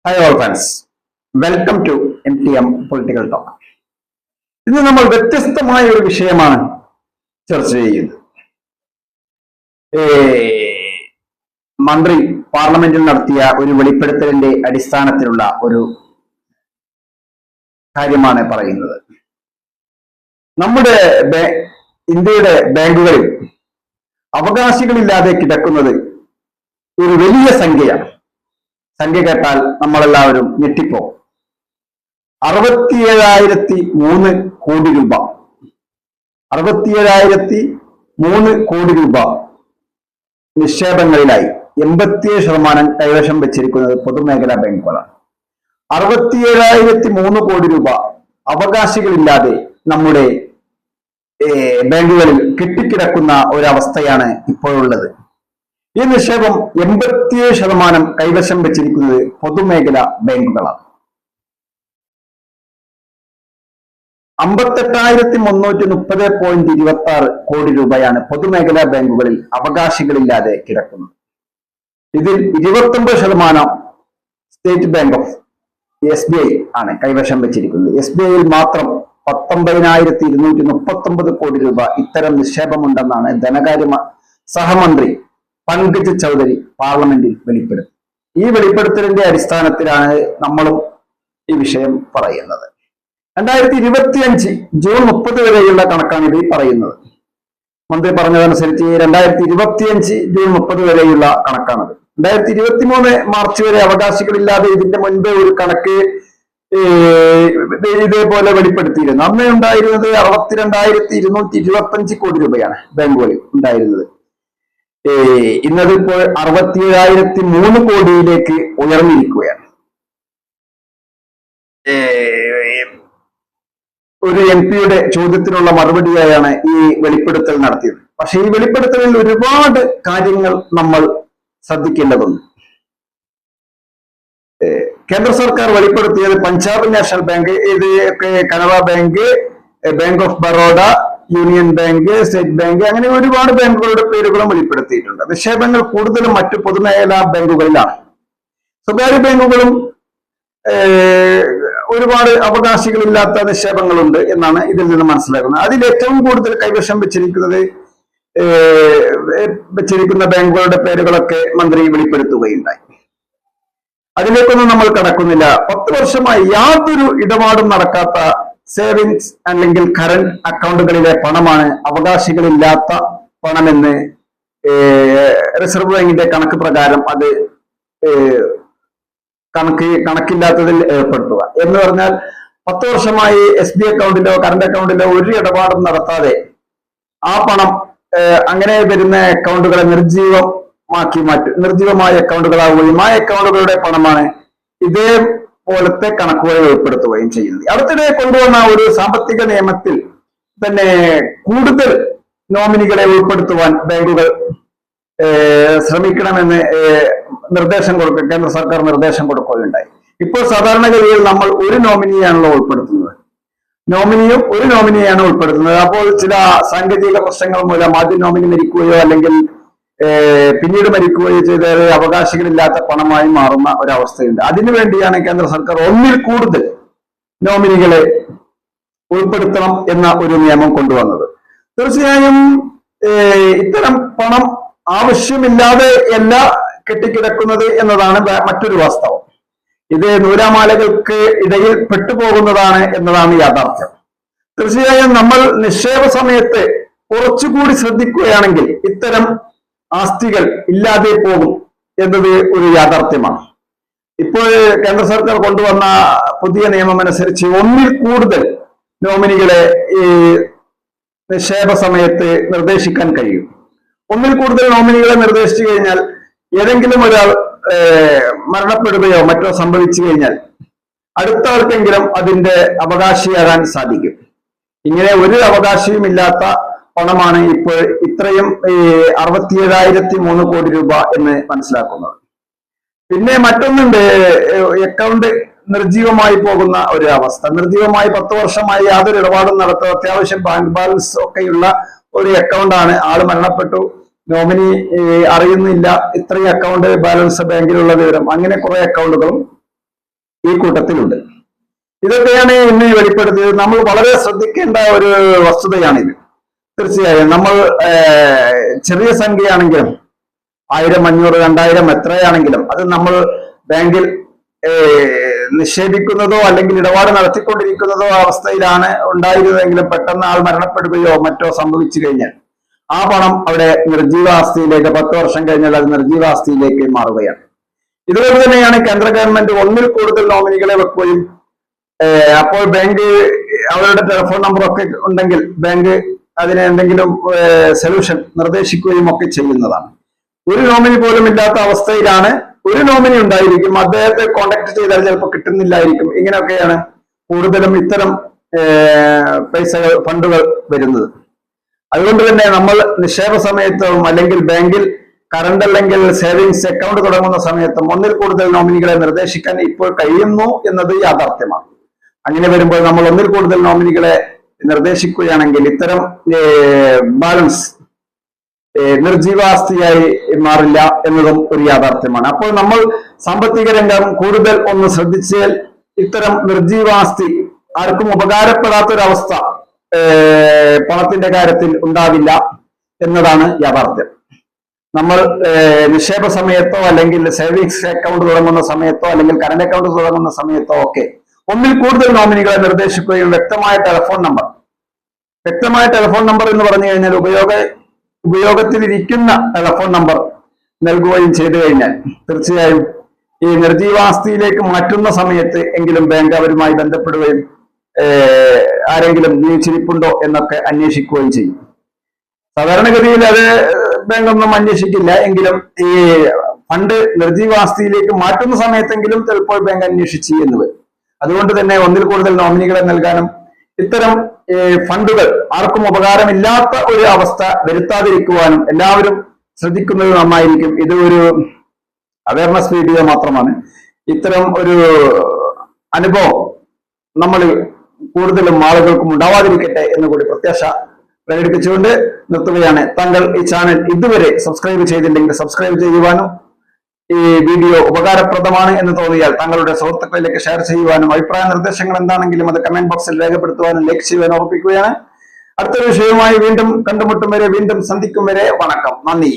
Hi all friends, welcome to MTM Political Talk. ഇന്ന് നമ്മൾ വ്യത്യസ്തമായ ഒരു വിഷയമാണ് ചർച്ച ചെയ്യുന്നത്. മന്ത്രി പാർലമെന്റിൽ നടത്തിയ ഒരു വെളിപ്പെടുത്തലിന്റെ അടിസ്ഥാനത്തിലുള്ള ഒരു കാര്യമാണ് പറയുന്നത്. നമ്മുടെ ഇന്ത്യയുടെ ബാങ്കുകളിൽ അവകാശികളില്ലാതെ കിടക്കുന്നത് ഒരു വലിയ സംഖ്യയാണ്. സംഖ്യ കേട്ടാൽ നമ്മളെല്ലാവരും ഞെട്ടിപ്പോകും. 67,003 കോടി രൂപ 67,003 കോടി രൂപ നിക്ഷേപങ്ങളിലായി 87% കൈവശം വെച്ചിരിക്കുന്നത് പൊതുമേഖലാ ബാങ്കുകളാണ്. 67,003 കോടി രൂപ അവകാശികളില്ലാതെ നമ്മുടെ ബാങ്കുകളിൽ കെട്ടിക്കിടക്കുന്ന ഒരവസ്ഥയാണ് ഇപ്പോഴുള്ളത്. ഈ നിക്ഷേപം 87% കൈവശം വെച്ചിരിക്കുന്നത് പൊതുമേഖലാ ബാങ്കുകളാണ്. 58,330.26 കോടി രൂപയാണ് പൊതുമേഖലാ ബാങ്കുകളിൽ അവകാശികളില്ലാതെ കിടക്കുന്നത്. ഇതിൽ 29% സ്റ്റേറ്റ് ബാങ്ക് ഓഫ് SBI ആണ് കൈവശം വെച്ചിരിക്കുന്നത്. SBIയിൽ മാത്രം 19,239 കോടി രൂപ ഇത്തരം നിക്ഷേപമുണ്ടെന്നാണ് ധനകാര്യ സഹമന്ത്രി പങ്കജ് ചൗധരി പാർലമെന്റിൽ വെളിപ്പെടുത്തി. ഈ വെളിപ്പെടുത്തലിന്റെ അടിസ്ഥാനത്തിലാണ് നമ്മളും ഈ വിഷയം പറയുന്നത്. 2025 ജൂൺ 30 വരെയുള്ള കണക്കാണ് ഇത് പറയുന്നത്. മന്ത്രി പറഞ്ഞതനുസരിച്ച് 2025 ജൂൺ 30 വരെയുള്ള കണക്കാണത്. 2023 മാർച്ച് വരെ അവകാശികളില്ലാതെ ഇതിന്റെ മുൻപ് ഒരു കണക്ക് ഇതേപോലെ വെളിപ്പെടുത്തിയിരുന്നു. അന്ന് ഉണ്ടായിരുന്നത് 62,225 കോടി രൂപയാണ് ബാങ്കുകളിൽ ഉണ്ടായിരുന്നത്. ഇന്നതിപ്പോൾ 67,003 കോടിയിലേക്ക് ഉയർന്നിരിക്കുകയാണ്. ഒരു MP-യുടെ ചോദ്യത്തിനുള്ള മറുപടിയായാണ് ഈ വെളിപ്പെടുത്തൽ നടത്തിയത്. പക്ഷെ ഈ വെളിപ്പെടുത്തലിൽ ഒരുപാട് കാര്യങ്ങൾ നമ്മൾ ശ്രദ്ധിക്കേണ്ടതുണ്ട്. കേന്ദ്ര സർക്കാർ വെളിപ്പെടുത്തിയത് Punjab national bank, Canara bank, bank of Baroda, union bank, state bank, അങ്ങനെ ഒരുപാട് ബാങ്കുകളുടെ പേരുകളും വെളിപ്പെടുത്തിയിട്ടുണ്ട്. നിക്ഷേപങ്ങൾ കൂടുതലും മറ്റു പൊതുമേഖലാ ബാങ്കുകളിലാണ്. സ്വകാര്യ ബാങ്കുകളും ഒരുപാട് അവകാശികളില്ലാത്ത നിക്ഷേപങ്ങളുണ്ട് എന്നാണ് ഇതിൽ നിന്ന് മനസ്സിലാക്കുന്നത്. അതിൽ ഏറ്റവും കൂടുതൽ കൈവശം വെച്ചിരിക്കുന്ന ബാങ്കുകളുടെ പേരുകളൊക്കെ മന്ത്രി വെളിപ്പെടുത്തുകയുണ്ടായി. അതിലേക്കൊന്നും നമ്മൾ കടക്കുന്നില്ല. 10 വർഷമായി യാതൊരു ഇടപാടും നടക്കാത്ത സേവിങ്സ് അല്ലെങ്കിൽ കറന്റ് അക്കൗണ്ടുകളിലെ പണമാണ് അവകാശികളില്ലാത്ത പണമെന്ന് റിസർവ് ബാങ്കിന്റെ കണക്ക് പ്രകാരം അത് കണക്കില്ലാത്തതിൽ ഏർപ്പെടുത്തുക എന്ന് പറഞ്ഞാൽ 10 വർഷമായി SBI അക്കൗണ്ടിലോ കറന്റ് അക്കൗണ്ടിലോ ഒരു ഇടപാടും നടത്താതെ ആ പണം അങ്ങനെ വരുന്ന അക്കൗണ്ടുകളെ നിർജീവമായ അക്കൗണ്ടുകളാവുകയും ആ അക്കൗണ്ടുകളുടെ പണമാണ് ഇതേപോലത്തെ കണക്കുകൾ ഏർപ്പെടുത്തുകയും ചെയ്യുന്നത്. അടുത്തിടെ കൊണ്ടുവന്ന ഒരു സാമ്പത്തിക നിയമത്തിൽ തന്നെ കൂടുതൽ നോമിനികളെ ഉൾപ്പെടുത്തുവാൻ ബാങ്കുകൾ ശ്രമിക്കണമെന്ന് കേന്ദ്ര സർക്കാർ നിർദ്ദേശം കൊടുക്കുകയുണ്ടായി. ഇപ്പോൾ സാധാരണഗതിയിൽ നമ്മൾ ഒരു നോമിനിയാണല്ലോ ഉൾപ്പെടുത്തുന്നത്. ഒരു നോമിനിയാണ് ഉൾപ്പെടുത്തുന്നത്. അപ്പോൾ ചില സാങ്കേതിക പ്രശ്നങ്ങൾ മൂലം ആദ്യം നോമിനി മരിക്കുകയോ അല്ലെങ്കിൽ പിന്നീട് മരിക്കുകയോ ചെയ്താൽ അവകാശികളില്ലാത്ത പണമായി മാറുന്ന ഒരവസ്ഥയുണ്ട്. അതിനുവേണ്ടിയാണ് കേന്ദ്ര സർക്കാർ ഒന്നിൽ കൂടുതൽ നോമിനികളെ ഉൾപ്പെടുത്തണം എന്ന ഒരു നിയമം കൊണ്ടുവന്നത്. തീർച്ചയായും ഇത്തരം പണം ആവശ്യമില്ലാതെ അല്ല കെട്ടിക്കിടക്കുന്നത് എന്നതാണ് മറ്റൊരു വാസ്തവം. ഇത് നൂലാമാലകൾക്ക് ഇടയിൽ പെട്ടുപോകുന്നതാണ് എന്നതാണ് യാഥാർത്ഥ്യം. തീർച്ചയായും നമ്മൾ നിക്ഷേപ സമയത്ത് കുറച്ചുകൂടി ശ്രദ്ധിക്കുകയാണെങ്കിൽ ഇത്തരം ആസ്തികൾ ഇല്ലാതെ പോകും എന്നത് ഒരു യാഥാർത്ഥ്യമാണ്. ഇപ്പോൾ കേന്ദ്ര സർക്കാർ കൊണ്ടുവന്ന പുതിയ നിയമം അനുസരിച്ച് ഒന്നിൽ കൂടുതൽ നോമിനികളെ ഈ നിക്ഷേപ സമയത്ത് നിർദ്ദേശിക്കാൻ കഴിയും. ഒന്നിൽ കൂടുതൽ നോമിനികളെ നിർദ്ദേശിച്ചു കഴിഞ്ഞാൽ ഏതെങ്കിലും ഒരാൾ മരണപ്പെടുകയോ മറ്റോ സംഭവിച്ചു കഴിഞ്ഞാൽ അടുത്ത ആൾക്കെങ്കിലും അതിന്റെ അവകാശിയാകാൻ സാധിക്കും. ഇങ്ങനെ ഒരു അവകാശിയുമില്ലാത്ത പണമാണ് ഇപ്പോൾ ഇത്രയും 67,003 കോടി രൂപ എന്ന് മനസ്സിലാക്കുന്നത്. പിന്നെ മറ്റൊന്നുണ്ട്, അക്കൗണ്ട് നിർജീവമായി പോകുന്ന ഒരു അവസ്ഥ. നിർജീവമായി 10 വർഷമായി യാതൊരു ഇടപാടും നടത്താത്ത അത്യാവശ്യം ബാങ്ക് ബാലൻസ് ഒക്കെയുള്ള ഒരു അക്കൗണ്ടാണ്. ആള് മരണപ്പെട്ടു, നോമിനി അറിയുന്നില്ല, ഇത്രയും അക്കൗണ്ട് ബാലൻസ് ബാങ്കിലുള്ള വിവരം, അങ്ങനെ കുറെ അക്കൗണ്ടുകളും ഈ കൂട്ടത്തിലുണ്ട്. ഇതൊക്കെയാണ് ഇന്ന് വെളിപ്പെടുത്തിയത്. നമ്മൾ വളരെ ശ്രദ്ധിക്കേണ്ട ഒരു വസ്തുതയാണിത്. തീർച്ചയായും നമ്മൾ ചെറിയ സംഖ്യയാണെങ്കിലും 1000, 500, 2000 എത്രയാണെങ്കിലും അത് നമ്മൾ ബാങ്കിൽ നിക്ഷേപിക്കുന്നതോ അല്ലെങ്കിൽ ഇടപാട് നടത്തിക്കൊണ്ടിരിക്കുന്നതോ അവസ്ഥയിലാണ് ഉണ്ടായിരുന്നതെങ്കിലും പെട്ടെന്ന് ആൾ മരണപ്പെടുകയോ മറ്റോ സംഭവിച്ചു കഴിഞ്ഞാൽ ആ പണം അവിടെ നിർജീവാസ്തിയിലേക്ക് 10 വർഷം കഴിഞ്ഞാൽ അത് നിർജീവാസ്തിയിലേക്ക് മാറുകയാണ്. ഇതുകൊണ്ട് തന്നെയാണ് കേന്ദ്ര ഗവൺമെന്റ് ഒന്നിൽ കൂടുതൽ നോമിനികളെ വെക്കുകയും അപ്പോൾ ബാങ്ക് അവരുടെ ടെലിഫോൺ നമ്പറൊക്കെ ഉണ്ടെങ്കിൽ ബാങ്ക് അതിന് എന്തെങ്കിലും സൊല്യൂഷൻ നിർദ്ദേശിക്കുകയും ഒക്കെ ചെയ്യുന്നതാണ്. ഒരു നോമിനി പോലും ഇല്ലാത്ത അവസ്ഥയിലാണ് ഒരു നോമിനി ഉണ്ടായിരിക്കും, അദ്ദേഹത്തെ കോണ്ടാക്ട് ചെയ്താൽ ചിലപ്പോൾ കിട്ടുന്നില്ലായിരിക്കും. ഇങ്ങനെയൊക്കെയാണ് കൂടുതലും ഇത്തരം പൈസകൾ ഫണ്ടുകൾ വരുന്നത്. അതുകൊണ്ട് തന്നെ നമ്മൾ നിക്ഷേപ സമയത്തും അല്ലെങ്കിൽ ബാങ്കിൽ കറണ്ട് അല്ലെങ്കിൽ സേവിങ്സ് അക്കൗണ്ട് തുടങ്ങുന്ന സമയത്തും ഒന്നിൽ കൂടുതൽ നോമിനികളെ നിർദ്ദേശിക്കാൻ ഇപ്പോൾ കഴിയുന്നു എന്നത് യാഥാർത്ഥ്യമാണ്. അങ്ങനെ വരുമ്പോൾ നമ്മൾ ഒന്നിൽ കൂടുതൽ നോമിനികളെ നിർദ്ദേശിക്കുകയാണെങ്കിൽ ഇത്തരം ബാലൻസ് നിർജീവാസ്തിയായി മാറില്ല എന്നതും ഒരു യാഥാർത്ഥ്യമാണ്. അപ്പോൾ നമ്മൾ സാമ്പത്തിക രംഗം കൂടുതൽ ഒന്ന് ശ്രദ്ധിച്ചാൽ ഇത്തരം നിർജീവാസ്തി ആർക്കും ഉപകാരപ്പെടാത്തൊരവസ്ഥ പണത്തിന്റെ കാര്യത്തിൽ ഉണ്ടാവില്ല എന്നതാണ് യാഥാർത്ഥ്യം. നമ്മൾ നിക്ഷേപ സമയത്തോ അല്ലെങ്കിൽ സേവിങ്സ് അക്കൗണ്ട് തുടങ്ങുന്ന സമയത്തോ അല്ലെങ്കിൽ കറന്റ് അക്കൗണ്ട് തുടങ്ങുന്ന സമയത്തോ ഒക്കെ ഒന്നിൽ കൂടുതൽ നോമിനികളെ നിർദ്ദേശിക്കുകയും വ്യക്തമായ ടെലിഫോൺ നമ്പർ എന്ന് പറഞ്ഞു കഴിഞ്ഞാൽ ഉപയോഗത്തിലിരിക്കുന്ന ടെലിഫോൺ നമ്പർ നൽകുകയും ചെയ്തു കഴിഞ്ഞാൽ തീർച്ചയായും ഈ നിർജീവാസ്തിയിലേക്ക് മാറ്റുന്ന സമയത്ത് എങ്കിലും ബാങ്ക് അവരുമായി ബന്ധപ്പെടുകയും ആരെങ്കിലും ജീവിച്ചിരിപ്പുണ്ടോ എന്നൊക്കെ അന്വേഷിക്കുകയും ചെയ്യും. സാധാരണഗതിയിൽ അത് ബാങ്കൊന്നും അന്വേഷിക്കില്ല, എങ്കിലും ഈ ഫണ്ട് നിർജീവാസ്തിയിലേക്ക് മാറ്റുന്ന സമയത്തെങ്കിലും ചിലപ്പോൾ ബാങ്ക് അന്വേഷിച്ച് എന്ന് വരും. അതുകൊണ്ട് തന്നെ ഒന്നിൽ കൂടുതൽ നോമിനികളെ നൽകാനും ഇത്തരം ഫണ്ടുകൾ ആർക്കും ഉപകാരമില്ലാത്ത ഒരു അവസ്ഥ വരുത്താതിരിക്കുവാനും എല്ലാവരും ശ്രദ്ധിക്കുന്നത് നന്നായിരിക്കും. ഇത് ഒരു അവയർനെസ് വീഡിയോ മാത്രമാണ്. ഇത്തരം ഒരു അനുഭവം നമ്മൾ കൂടുതലും ആളുകൾക്കും ഉണ്ടാവാതിരിക്കട്ടെ എന്ന് കൂടി പ്രത്യാശ പ്രകടിപ്പിച്ചുകൊണ്ട് നിർത്തുകയാണ്. താങ്കൾ ഈ ചാനൽ ഇതുവരെ സബ്സ്ക്രൈബ് ചെയ്തില്ലെങ്കിൽ സബ്സ്ക്രൈബ് ചെയ്യുവാനും ഈ വീഡിയോ ഉപകാരപ്രദമാണ് എന്ന് തോന്നിയാൽ താങ്കളുടെ സുഹൃത്തുക്കളിലേക്ക് ഷെയർ ചെയ്യുവാനും അഭിപ്രായ നിർദ്ദേശങ്ങൾ എന്താണെങ്കിലും അത് കമന്റ് ബോക്സിൽ രേഖപ്പെടുത്തുവാനും ലൈക്ക് ചെയ്യുവാനും ഓർപ്പിക്കുകയാണ്. അടുത്ത വിഷയവുമായി വീണ്ടും കണ്ടുമുട്ടും വരെ, വീണ്ടും സന്ധിക്കും വരെ വണക്കം. നന്ദി.